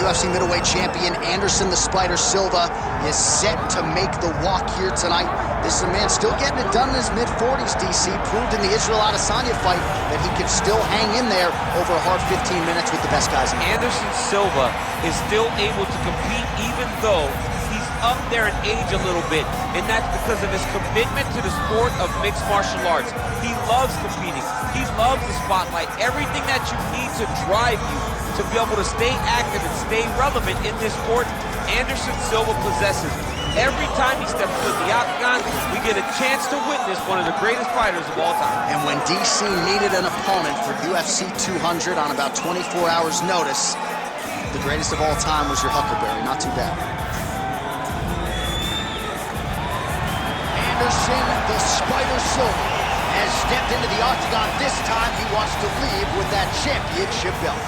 UFC middleweight champion Anderson the Spider Silva is set to make the walk here tonight. This is a man still getting it done in his mid-40s, DC. Proved in the Israel Adesanya fight that he could still hang in there over a hard 15 minutes with the best guys in the world. Anderson Silva is still able to compete even though he's up there in age a little bit, and that's because of his commitment to the sport of mixed martial arts. He loves competing. He loves the spotlight. Everything that you need to drive you to be able to stay active and stay relevant in this sport, Anderson Silva possesses. Every time he steps into the octagon, we get a chance to witness one of the greatest fighters of all time. And when DC needed an opponent for UFC 200 on about 24 hours notice, the greatest of all time was your Huckleberry. Not too bad. Anderson the Spider Silva has stepped into the octagon. This time he wants to leave with that championship belt.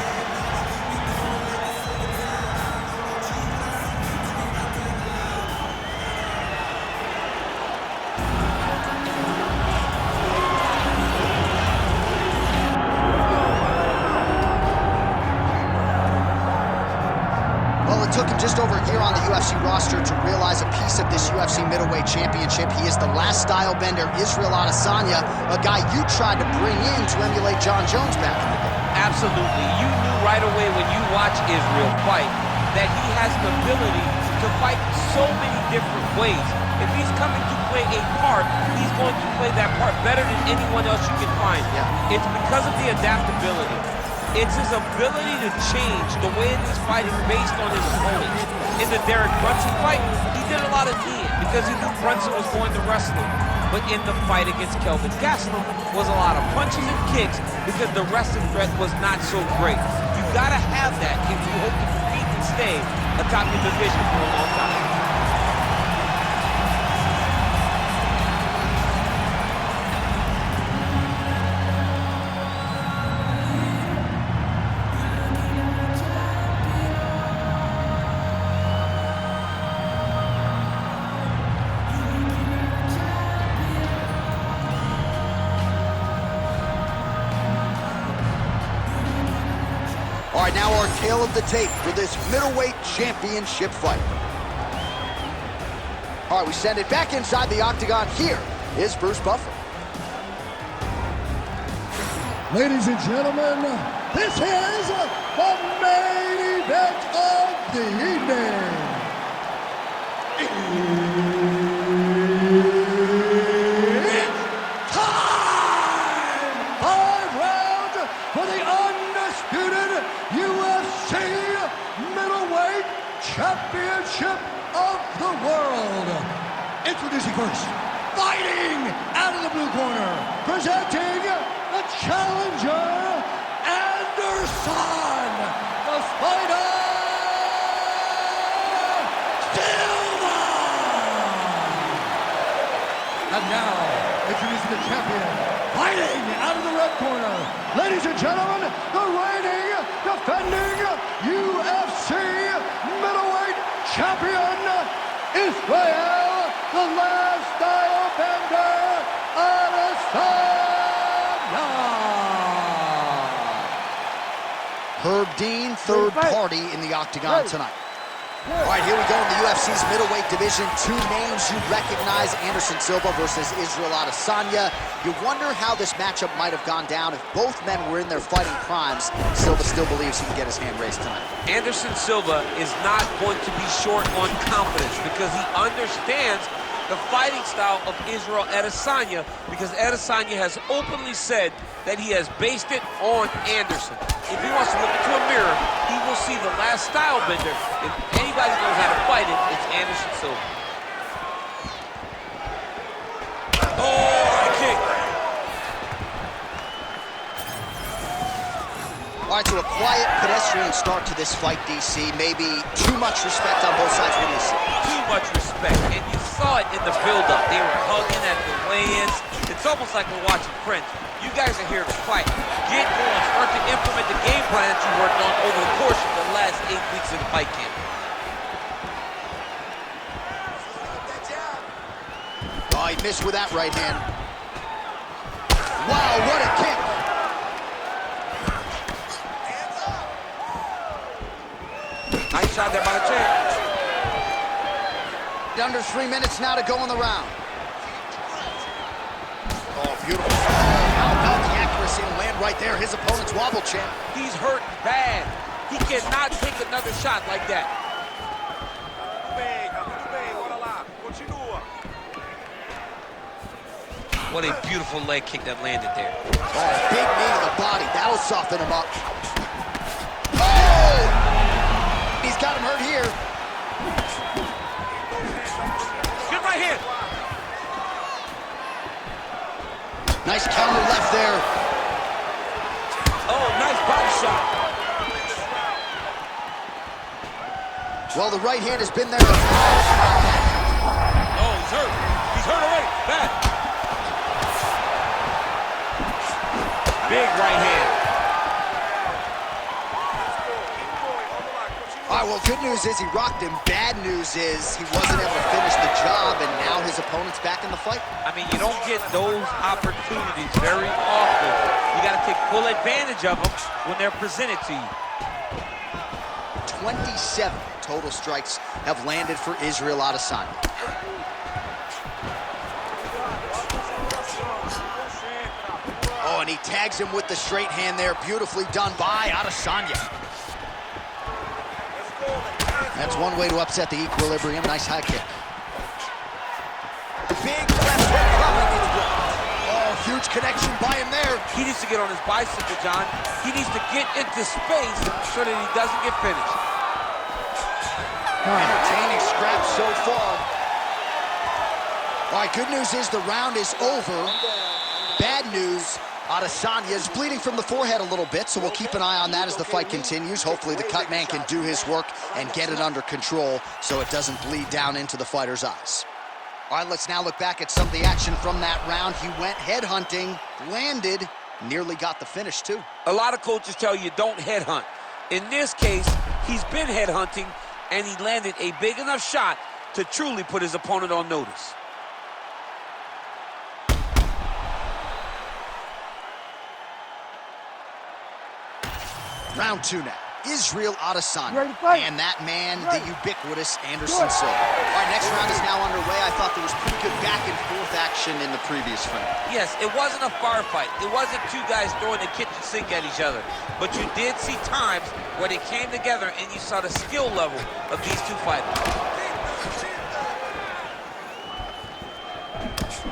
It took him just over a year on the UFC roster to realize a piece of this UFC middleweight championship. He is the last style bender, Israel Adesanya, a guy you tried to bring in to emulate John Jones back in the day. Absolutely. You knew right away when you watch Israel fight that he has the ability to fight so many different ways. If he's coming to play a part, he's going to play that part better than anyone else you can find. Yeah. It's because of the adaptability. It's his ability to change the way he's fighting based on his opponent. In the Derek Brunson fight, he did a lot of kneeing because he knew Brunson was going to wrestle him. But in the fight against Kelvin Gastelum was a lot of punches and kicks because the wrestling threat was not so great. You gotta have that if you hope to compete and stay atop your division for a long time. All right, now our tale of the tape for this middleweight championship fight. All right, we send it back inside the octagon. Here is Bruce Buffer. Ladies and gentlemen, this is the main event of the evening. It's time! 5 rounds for the undisputed UFC middleweight championship of the world. Introducing first, fighting out of the blue corner, presenting the challenger, Anderson the Spider Silva. And now, introducing the champion, fighting out of the red corner, ladies and gentlemen, the reigning, defending UFC middleweight champion, Israel, the last style bender, Adesanya. Herb Dean, third party in the octagon tonight. All right, here we go in the UFC's middleweight division. 2 names you recognize, Anderson Silva versus Israel Adesanya. You wonder how this matchup might have gone down if both men were in their fighting primes. Silva still believes he can get his hand raised tonight. Anderson Silva is not going to be short on confidence because he understands the fighting style of Israel Adesanya, because Adesanya has openly said that he has based it on Anderson. If he wants to look into a mirror, he will see the last style bender. If anybody knows how to fight it, it's Anderson Silva. Oh, kick. All right, so a quiet, pedestrian start to this fight, DC. Maybe too much respect on both sides. What do you see? Too much respect, and you saw it in the build-up. They were hugging at the weigh-ins. It's almost like we're watching Friends. You guys are here to fight. Get going. Start to implement the game plan that you worked on over the course of the last 8 weeks of the fight camp. Oh, he missed with that right hand. Wow, what a kick. shot there by the champ. Under 3 minutes now to go in the round. Oh, beautiful. How about the accuracy and land right there? His opponent's wobble, champ. He's hurt bad. He cannot take another shot like that. What a beautiful leg kick that landed there. Oh, big knee to the body. That'll soften him up. Oh! He's got him hurt here. Good right hand. Nice counter left there. Oh, nice body shot. Well, the right hand has been there. Oh, he's hurt. He's hurt already. Bad. Big right hand. All right, well, good news is he rocked him. Bad news is he wasn't able to finish the job, and now his opponent's back in the fight. I mean, you don't get those opportunities very often. You got to take full advantage of them when they're presented to you. 27 total strikes have landed for Israel Adesanya. Oh, and he tags him with the straight hand there. Beautifully done by Adesanya. That's one way to upset the equilibrium. Nice high kick. Big left hook coming. Oh, huge connection by him there. He needs to get on his bicycle, John. He needs to get into space so that he doesn't get finished. Entertaining scrap so far. All right, good news is the round is over. Bad news, Adesanya is bleeding from the forehead a little bit, so we'll keep an eye on that as the fight continues. Hopefully the cut man can do his work and get it under control so it doesn't bleed down into the fighter's eyes. All right, let's now look back at some of the action from that round. He went headhunting, landed, nearly got the finish too. A lot of coaches tell you don't headhunt. In this case, he's been headhunting, and he landed a big enough shot to truly put his opponent on notice. Round two now. Israel Adesanya and that man, the ubiquitous Anderson Silva. All right, next round is now underway. I thought there was pretty good back and forth action in the previous round. Yes, it wasn't a firefight. It wasn't two guys throwing the kitchen sink at each other. But you did see times where they came together and you saw the skill level of these two fighters.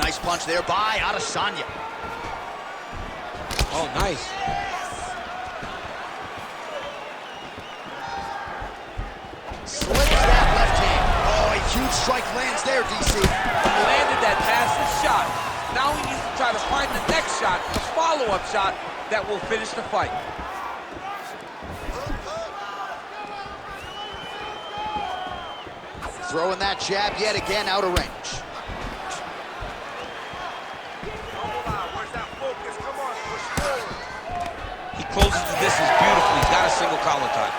Nice punch there by Adesanya. Oh, nice. Slips that left hand. Oh, a huge strike lands there, DC. He landed that massive shot. Now he needs to try to find the next shot, the follow-up shot that will finish the fight. Throwing that jab yet again out of range. He closes the distance beautifully. He's got a single collar tie.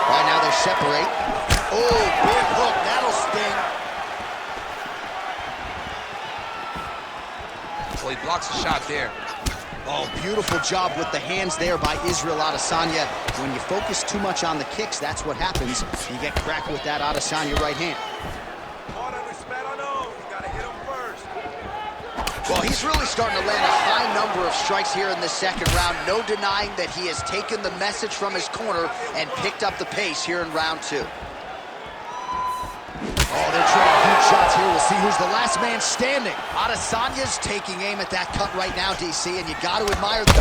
Right now they separate. Oh, big hook, that'll sting. Well, he blocks a shot there. Oh, beautiful job with the hands there by Israel Adesanya. When you focus too much on the kicks, that's what happens. You get cracked with that Adesanya right hand. Well, he's really starting to land a high number of strikes here in this second round. No denying that he has taken the message from his corner and picked up the pace here in round two. Oh, they're trading huge shots here. We'll see who's the last man standing. Adesanya's taking aim at that cut right now, DC, and you got to admire the...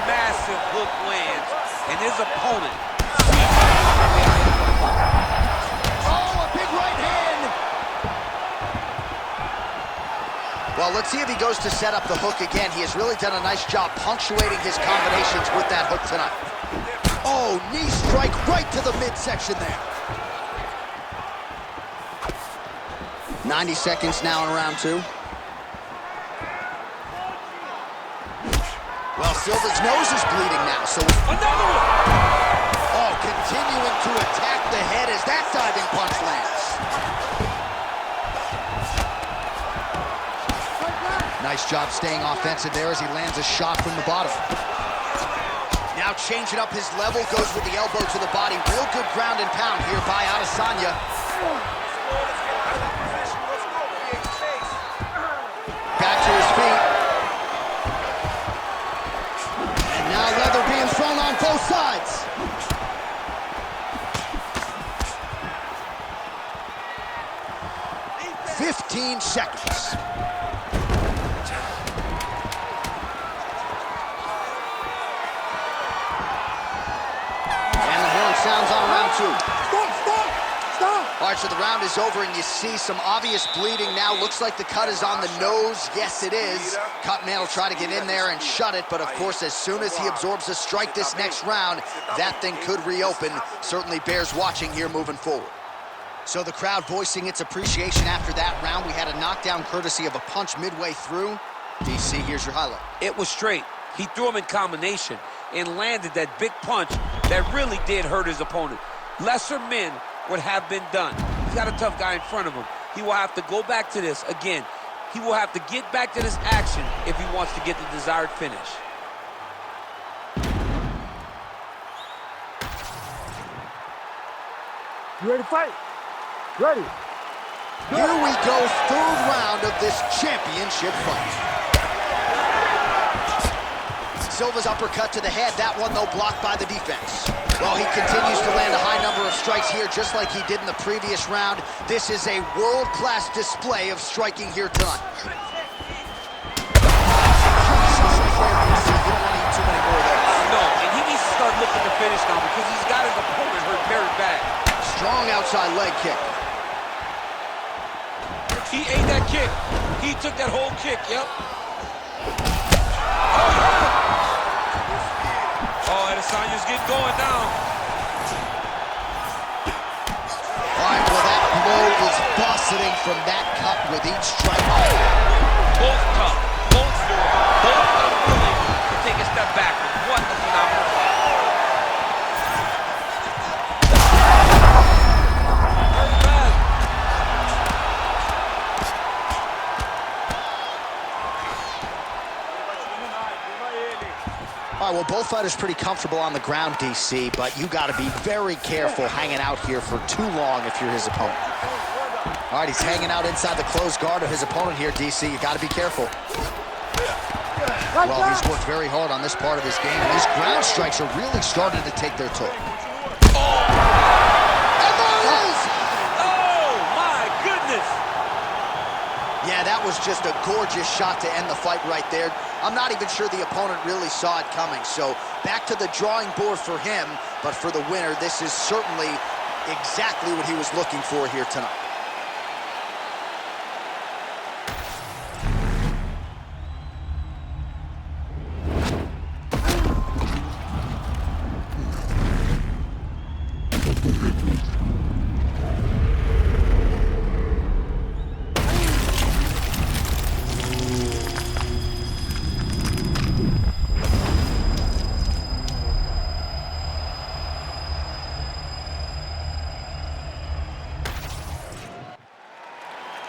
Massive hook lands, and his opponent... Well, let's see if he goes to set up the hook again. He has really done a nice job punctuating his combinations with that hook tonight. Oh, knee strike right to the midsection there. 90 seconds now in round two. Well, Silva's nose is bleeding now, so... Another one! Oh, continuing to attack the head as that diving punch lands. Nice job staying offensive there as he lands a shot from the bottom. Now changing up his level, goes with the elbow to the body. Real good ground and pound here by Adesanya. Back to his feet. And now leather being thrown on both sides. "15 seconds. Sounds on round 2. Stop! All right, so the round is over, and you see some obvious bleeding now. Looks like the cut is on the nose. Yes, it is. Cut man will try to get in there and shut it, but of course, as soon as he absorbs a strike this next round, that thing could reopen. Certainly bears watching here moving forward. So the crowd voicing its appreciation after that round. We had a knockdown courtesy of a punch midway through. DC, here's your highlight. It was straight. He threw him in combination and landed that big punch that really did hurt his opponent. Lesser men would have been done. He's got a tough guy in front of him. He will have to go back to this again. He will have to get back to this action if he wants to get the desired finish. You ready to fight? Ready. Here we go, third round of this championship fight. Silva's uppercut to the head, that one though blocked by the defense. Well, he continues to land a high number of strikes here, just like he did in the previous round. This is a world-class display of striking here tonight. You don't want to eat too many more of those. No, and he needs to start looking to finish now because he's got his opponent hurt very bad. Strong outside leg kick. He ate that kick. He took that whole kick, yep. Oh, Adesanya's getting going now. All right, well, that blow is buffeting from that cut with each strike. Both tough, both durable, both unwilling to take a step backward. What a phenomenal fight. All right, well, both fighters pretty comfortable on the ground, DC, but you got to be very careful hanging out here for too long if you're his opponent. All right, he's hanging out inside the closed guard of his opponent here, DC. You got to be careful. Well, he's worked very hard on this part of his game, and these ground strikes are really starting to take their toll. And there it is! Oh, my goodness! Yeah, that was just a gorgeous shot to end the fight right there. I'm not even sure the opponent really saw it coming. So back to the drawing board for him, but for the winner, this is certainly exactly what he was looking for here tonight.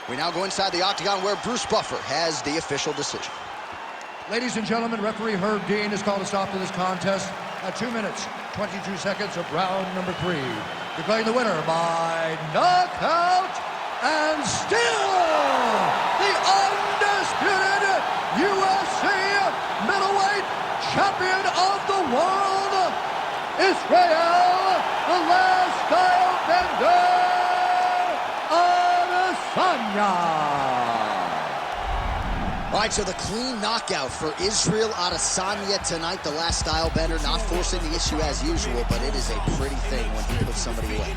We now go inside the octagon where Bruce Buffer has the official decision. Ladies and gentlemen, referee Herb Dean has called a stop to this contest at 2 minutes, 22 seconds of round number 3. Declaring the winner by knockout and still the undisputed UFC middleweight champion of the world, Israel, the last style bender, Adesanya. All right, so the clean knockout for Israel Adesanya tonight. The last style bender, not forcing the issue as usual, but it is a pretty thing when he puts somebody away.